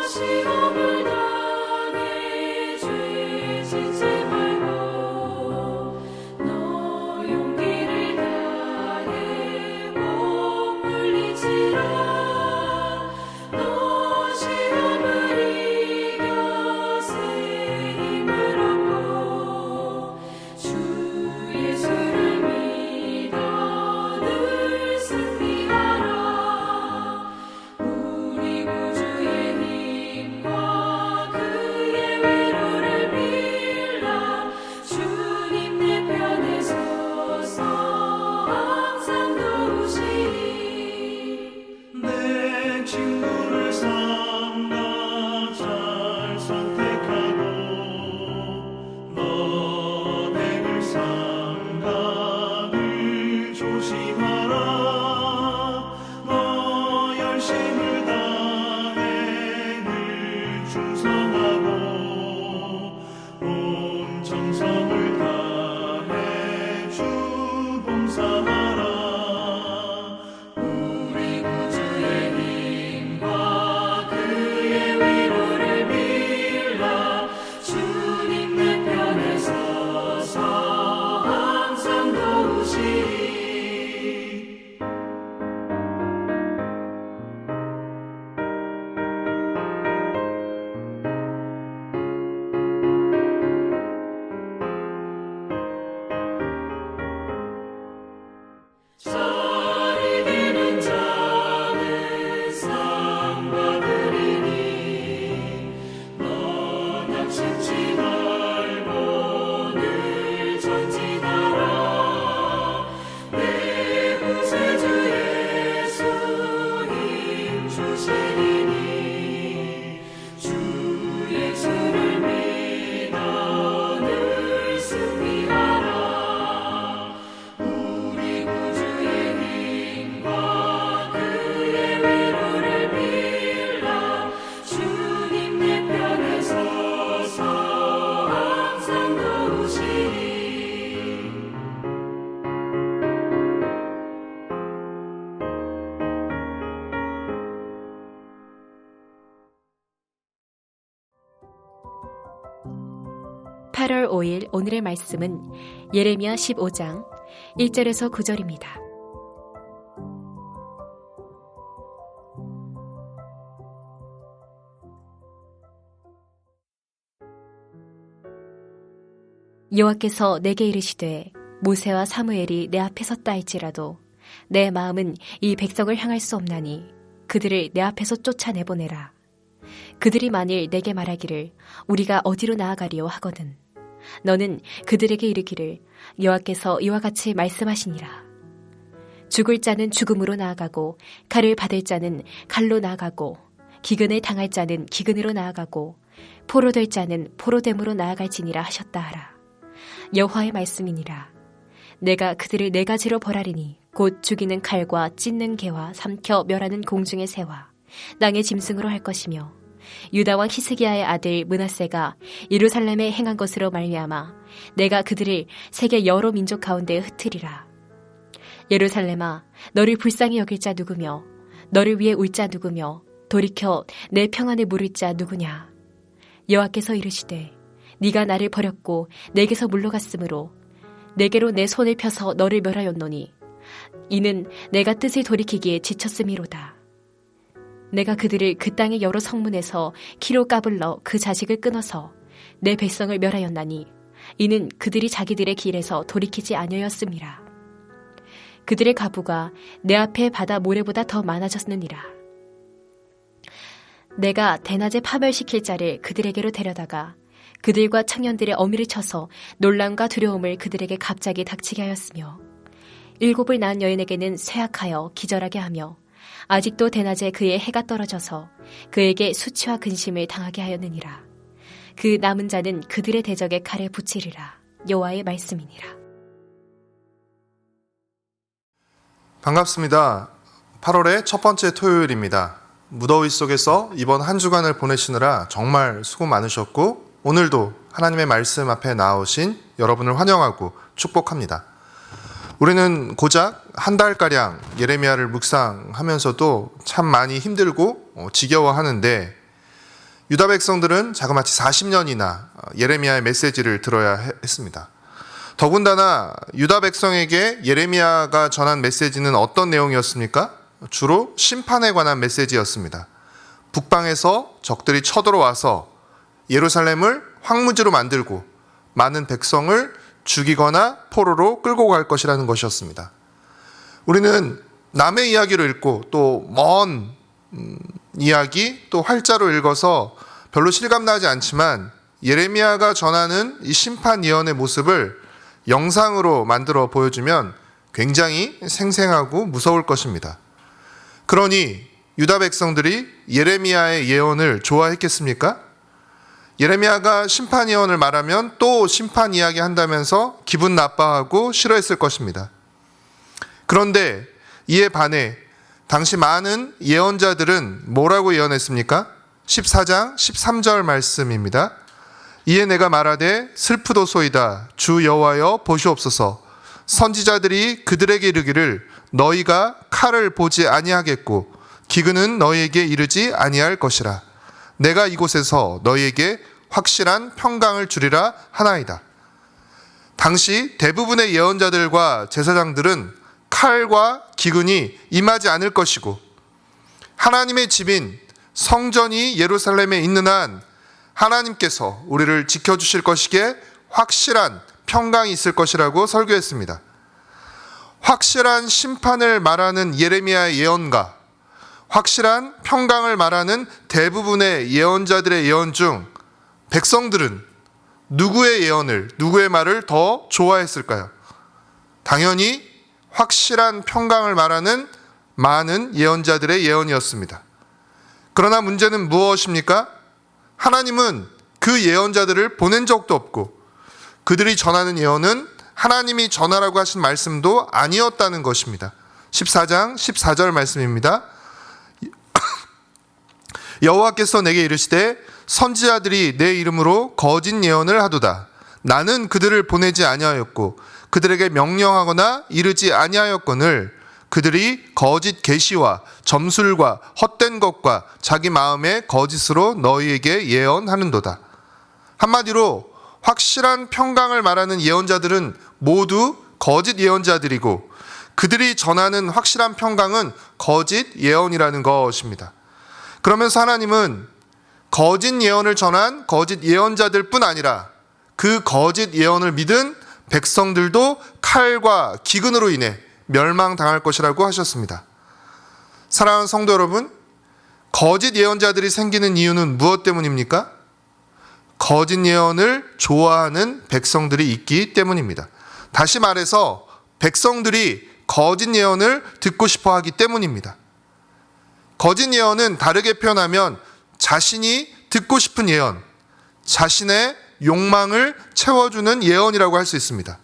시험을 당해 죄 짓지 말고 너 용기를 다해 못 물리치라. 너 시험을 이겨 새 힘을 얻고 주 예수를 믿어 늘 승리하라. 우리 구주의 힘과 그의 위로를 빌라. 주님 내 편에 서서 항상 도우시리. 내 친구를 삼가 잘 선택하고 너를 삼가 늘 조심하라. 너 열심을 다해 늘 충성하고 온 정성을 다해 주 봉사하라. 우리 구주의 힘과 그의 위로를 빌라. 주님 내 편에 서서 항상 도우시리. 잘 이기는 자는 상 받으리니 너 낙심치 말고 늘 전진하라. 내 구세주 예수 힘 주시리니 주 예수를 믿어 늘 승리하라. 우리 구주의 힘과 그의 위로를 빌라. 주님 내 편에 서서 항상 도우시리. (8월 5일) 오늘의 말씀은 예레미야 15장 1절에서 9절입니다. 여호와께서 내게 이르시되 모세와 사무엘이 내 앞에 섰다 할지라도 내 마음은 이 백성을 향할 수 없나니 그들을 내 앞에서 쫓아내보내라. 그들이 만일 내게 말하기를 우리가 어디로 나아가리요 하거든 너는 그들에게 이르기를 여호와께서 이와 같이 말씀하시니라. 죽을 자는 죽음으로 나아가고 칼을 받을 자는 칼로 나아가고 기근을 당할 자는 기근으로 나아가고 포로될 자는 포로됨으로 나아갈지니라 하셨다 하라. 여호와의 말씀이니라. 내가 그들을 네 가지로 벌하리니 곧 죽이는 칼과 찢는 개와 삼켜 멸하는 공중의 새와 땅의 짐승으로 할 것이며 유다 왕 히스기야의 아들 므낫세가 예루살렘에 행한 것으로 말미암아 내가 그들을 세계 여러 민족 가운데에 흩으리라. 예루살렘아, 너를 불쌍히 여길 자 누구며 너를 위해 울 자 누구며 돌이켜 내 평안을 물을 자 누구냐. 여호와께서 이르시되 네가 나를 버렸고 내게서 물러갔으므로 내게로 내 손을 펴서 너를 멸하였노니 이는 내가 뜻을 돌이키기에 지쳤음이로다. 내가 그들을 그 땅의 여러 성문에서 키로 까불러 그 자식을 끊어서 내 백성을 멸하였나니 이는 그들이 자기들의 길에서 돌이키지 아니하였음이라. 그들의 가부가 내 앞에 바다 모래보다 더 많아졌느니라. 내가 대낮에 파멸시킬 자를 그들에게로 데려다가 그들과 청년들의 어미를 쳐서 놀람과 두려움을 그들에게 갑자기 닥치게 하였으며 7을 낳은 여인에게는 쇠약하여 기절하게 하며 아직도 대낮에 그의 해가 떨어져서 그에게 수치와 근심을 당하게 하였느니라. 그 남은 자는 그들의 대적에 칼에 붙이리라. 여호와의 말씀이니라. 반갑습니다. 8월의 첫 번째 토요일입니다. 무더위 속에서 이번 한 주간을 보내시느라 정말 수고 많으셨고, 오늘도 하나님의 말씀 앞에 나오신 여러분을 환영하고 축복합니다. 우리는 고작 한 달가량 예레미야를 묵상하면서도 참 많이 힘들고 지겨워하는데, 유다 백성들은 자그마치 40년이나 예레미야의 메시지를 들어야 했습니다. 더군다나 유다 백성에게 예레미야가 전한 메시지는 어떤 내용이었습니까? 주로 심판에 관한 메시지였습니다. 북방에서 적들이 쳐들어와서 예루살렘을 황무지로 만들고 많은 백성을 죽이거나 포로로 끌고 갈 것이라는 것이었습니다. 우리는 남의 이야기로 읽고 또 먼 이야기, 또 활자로 읽어서 별로 실감나지 않지만, 예레미야가 전하는 이 심판 예언의 모습을 영상으로 만들어 보여주면 굉장히 생생하고 무서울 것입니다. 그러니 유다 백성들이 예레미야의 예언을 좋아했겠습니까? 예레미야가 심판 예언을 말하면 또 심판 이야기 한다면서 기분 나빠하고 싫어했을 것입니다. 그런데 이에 반해 당시 많은 예언자들은 뭐라고 예언했습니까? 14장 13절 말씀입니다. 이에 내가 말하되 슬프도소이다. 주 여호와여 보시옵소서. 선지자들이 그들에게 이르기를 너희가 칼을 보지 아니하겠고 기근은 너희에게 이르지 아니할 것이라. 내가 이곳에서 너희에게 확실한 평강을 주리라 하나이다. 당시 대부분의 예언자들과 제사장들은 칼과 기근이 임하지 않을 것이고, 하나님의 집인 성전이 예루살렘에 있는 한 하나님께서 우리를 지켜주실 것이기에 확실한 평강이 있을 것이라고 설교했습니다. 확실한 심판을 말하는 예레미야의 예언과 확실한 평강을 말하는 대부분의 예언자들의 예언 중 백성들은 누구의 예언을, 누구의 말을 더 좋아했을까요? 당연히 확실한 평강을 말하는 많은 예언자들의 예언이었습니다. 그러나 문제는 무엇입니까? 하나님은 그 예언자들을 보낸 적도 없고, 그들이 전하는 예언은 하나님이 전하라고 하신 말씀도 아니었다는 것입니다. 14장 14절 말씀입니다. 여호와께서 내게 이르시되 선지자들이 내 이름으로 거짓 예언을 하도다. 나는 그들을 보내지 아니하였고 그들에게 명령하거나 이르지 아니하였거늘 그들이 거짓 계시와 점술과 헛된 것과 자기 마음의 거짓으로 너희에게 예언하는도다. 한마디로 확실한 평강을 말하는 예언자들은 모두 거짓 예언자들이고, 그들이 전하는 확실한 평강은 거짓 예언이라는 것입니다. 그러면서 하나님은 거짓 예언을 전한 거짓 예언자들 뿐 아니라 그 거짓 예언을 믿은 백성들도 칼과 기근으로 인해 멸망당할 것이라고 하셨습니다. 사랑하는 성도 여러분, 거짓 예언자들이 생기는 이유는 무엇 때문입니까? 거짓 예언을 좋아하는 백성들이 있기 때문입니다. 다시 말해서 백성들이 거짓 예언을 듣고 싶어 하기 때문입니다. 거짓 예언은 다르게 표현하면 자신이 듣고 싶은 예언, 자신의 욕망을 채워주는 예언이라고 할 수 있습니다.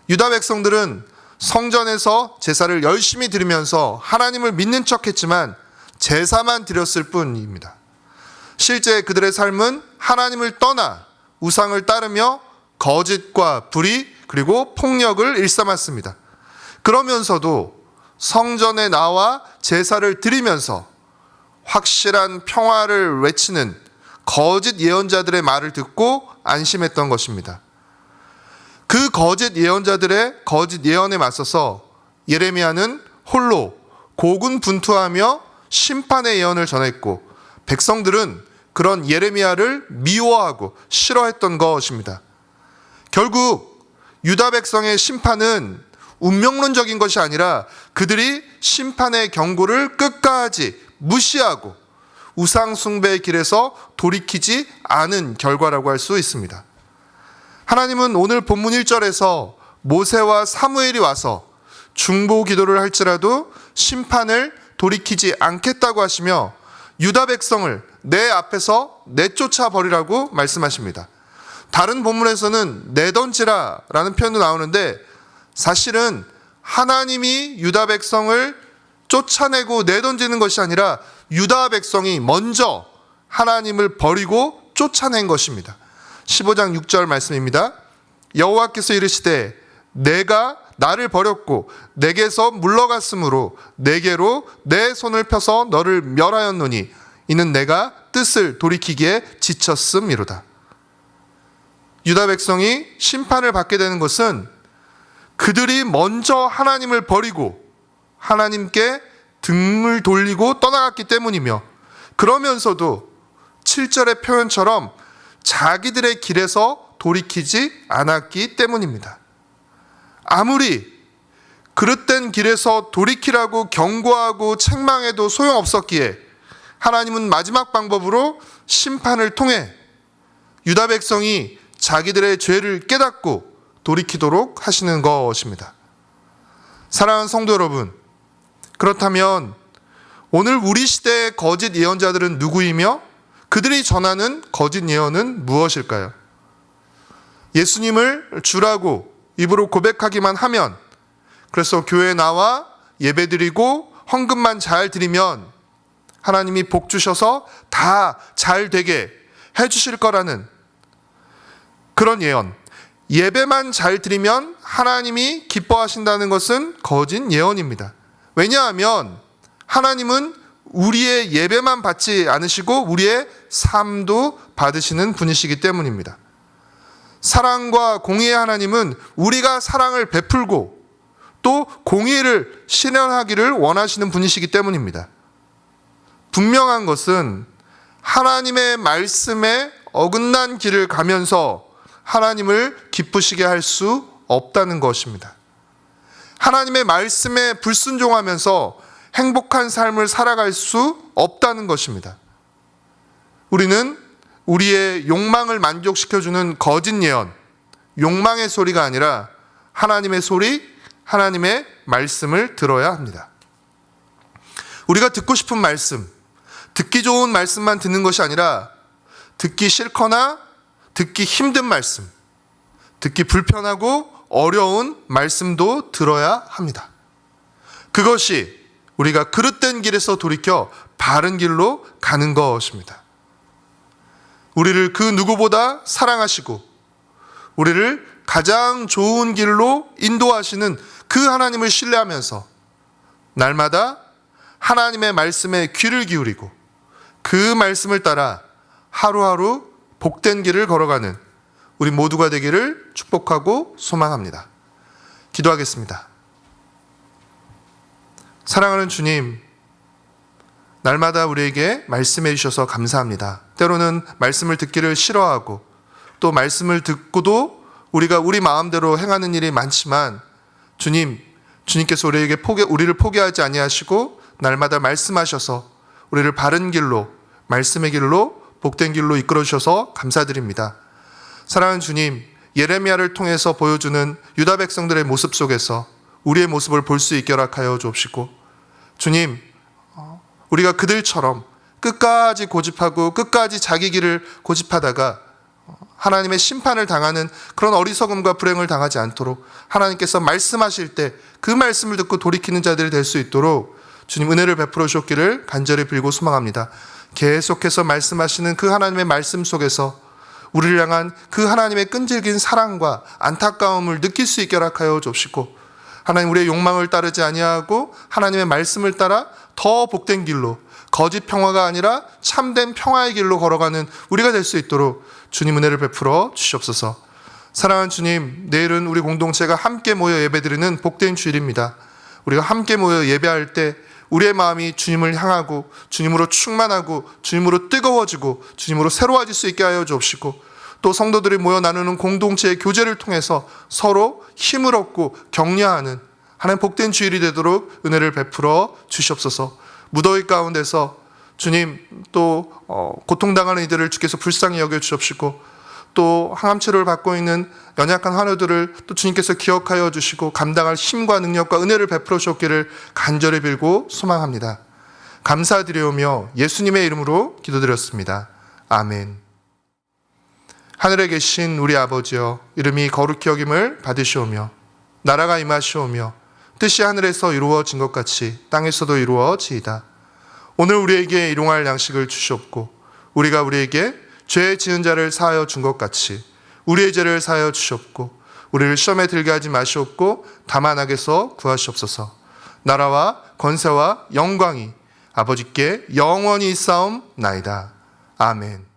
유다 백성들은 성전에서 제사를 열심히 드리면서 하나님을 믿는 척했지만 제사만 드렸을 뿐입니다. 실제 그들의 삶은 하나님을 떠나 우상을 따르며 거짓과 불의 그리고 폭력을 일삼았습니다. 그러면서도 성전에 나와 제사를 드리면서 확실한 평화를 외치는 거짓 예언자들의 말을 듣고 안심했던 것입니다. 그 거짓 예언자들의 거짓 예언에 맞서서 예레미야는 홀로 고군분투하며 심판의 예언을 전했고, 백성들은 그런 예레미야를 미워하고 싫어했던 것입니다. 결국 유다 백성의 심판은 운명론적인 것이 아니라 그들이 심판의 경고를 끝까지 무시하고 우상 숭배의 길에서 돌이키지 않은 결과라고 할 수 있습니다. 하나님은 오늘 본문 1절에서 모세와 사무엘이 와서 중보 기도를 할지라도 심판을 돌이키지 않겠다고 하시며 유다 백성을 내 앞에서 내쫓아 버리라고 말씀하십니다. 다른 본문에서는 내던지라 라는 표현도 나오는데, 사실은 하나님이 유다 백성을 쫓아내고 내던지는 것이 아니라 유다 백성이 먼저 하나님을 버리고 쫓아낸 것입니다. 15장 6절 말씀입니다. 여호와께서 이르시되 내가 나를 버렸고 내게서 물러갔으므로 내게로 내 손을 펴서 너를 멸하였노니 이는 내가 뜻을 돌이키기에 지쳤음이로다. 유다 백성이 심판을 받게 되는 것은 그들이 먼저 하나님을 버리고 하나님께 등을 돌리고 떠나갔기 때문이며, 그러면서도 7절의 표현처럼 자기들의 길에서 돌이키지 않았기 때문입니다. 아무리 그릇된 길에서 돌이키라고 경고하고 책망해도 소용없었기에 하나님은 마지막 방법으로 심판을 통해 유다 백성이 자기들의 죄를 깨닫고 돌이키도록 하시는 것입니다. 사랑하는 성도 여러분, 그렇다면 오늘 우리 시대의 거짓 예언자들은 누구이며 그들이 전하는 거짓 예언은 무엇일까요? 예수님을 주라고 입으로 고백하기만 하면, 그래서 교회에 나와 예배드리고 헌금만 잘 드리면 하나님이 복 주셔서 다 잘 되게 해주실 거라는 그런 예언, 예배만 잘 드리면 하나님이 기뻐하신다는 것은 거짓 예언입니다. 왜냐하면 하나님은 우리의 예배만 받지 않으시고 우리의 삶도 받으시는 분이시기 때문입니다. 사랑과 공의의 하나님은 우리가 사랑을 베풀고 또 공의를 실현하기를 원하시는 분이시기 때문입니다. 분명한 것은 하나님의 말씀에 어긋난 길을 가면서 하나님을 기쁘시게 할 수 없다는 것입니다. 하나님의 말씀에 불순종하면서 행복한 삶을 살아갈 수 없다는 것입니다. 우리는 우리의 욕망을 만족시켜주는 거짓 예언, 욕망의 소리가 아니라 하나님의 소리, 하나님의 말씀을 들어야 합니다. 우리가 듣고 싶은 말씀, 듣기 좋은 말씀만 듣는 것이 아니라 듣기 싫거나 듣기 힘든 말씀, 듣기 불편하고 어려운 말씀도 들어야 합니다. 그것이 우리가 그릇된 길에서 돌이켜 바른 길로 가는 것입니다. 우리를 그 누구보다 사랑하시고 우리를 가장 좋은 길로 인도하시는 그 하나님을 신뢰하면서 날마다 하나님의 말씀에 귀를 기울이고 그 말씀을 따라 하루하루 복된 길을 걸어가는 우리 모두가 되기를 축복하고 소망합니다. 기도하겠습니다. 사랑하는 주님, 날마다 우리에게 말씀해 주셔서 감사합니다. 때로는 말씀을 듣기를 싫어하고 또 말씀을 듣고도 우리가 우리 마음대로 행하는 일이 많지만 주님께서 우리를 포기하지 아니하시고 날마다 말씀하셔서 우리를 바른 길로, 말씀의 길로, 복된 길로 이끌어 주셔서 감사드립니다. 사랑하는 주님, 예레미야를 통해서 보여주는 유다 백성들의 모습 속에서 우리의 모습을 볼 수 있게 허락하여 주옵시고, 주님, 우리가 그들처럼 끝까지 고집하고 끝까지 자기 길을 고집하다가 하나님의 심판을 당하는 그런 어리석음과 불행을 당하지 않도록 하나님께서 말씀하실 때 그 말씀을 듣고 돌이키는 자들이 될 수 있도록 주님 은혜를 베풀어 주셨기를 간절히 빌고 소망합니다. 계속해서 말씀하시는 그 하나님의 말씀 속에서 우리를 향한 그 하나님의 끈질긴 사랑과 안타까움을 느낄 수 있게 허락하여 주옵시고, 하나님 우리의 욕망을 따르지 아니하고 하나님의 말씀을 따라 더 복된 길로, 거짓 평화가 아니라 참된 평화의 길로 걸어가는 우리가 될 수 있도록 주님 은혜를 베풀어 주시옵소서. 사랑하는 주님, 내일은 우리 공동체가 함께 모여 예배드리는 복된 주일입니다. 우리가 함께 모여 예배할 때 우리의 마음이 주님을 향하고 주님으로 충만하고 주님으로 뜨거워지고 주님으로 새로워질 수 있게 하여 주옵시고, 또 성도들이 모여 나누는 공동체의 교제를 통해서 서로 힘을 얻고 격려하는 하나님 복된 주일이 되도록 은혜를 베풀어 주시옵소서. 무더위 가운데서 주님 또 고통당하는 이들을 주께서 불쌍히 여겨 주옵시고, 또 항암 치료를 받고 있는 연약한 환우들을 또 주님께서 기억하여 주시고 감당할 힘과 능력과 은혜를 베풀어 주었기를 간절히 빌고 소망합니다. 감사드리오며 예수님의 이름으로 기도드렸습니다. 아멘. 하늘에 계신 우리 아버지여, 이름이 거룩히 여김을 받으시오며 나라가 임하시오며 뜻이 하늘에서 이루어진 것 같이 땅에서도 이루어지이다. 오늘 우리에게 일용할 양식을 주시옵고 우리가 우리에게 죄 지은 자를 사하여 준 것 같이 우리의 죄를 사하여 주시옵고 우리를 시험에 들게 하지 마시옵고 다만 악에서 구하시옵소서. 나라와 권세와 영광이 아버지께 영원히 있사옵나이다. 아멘.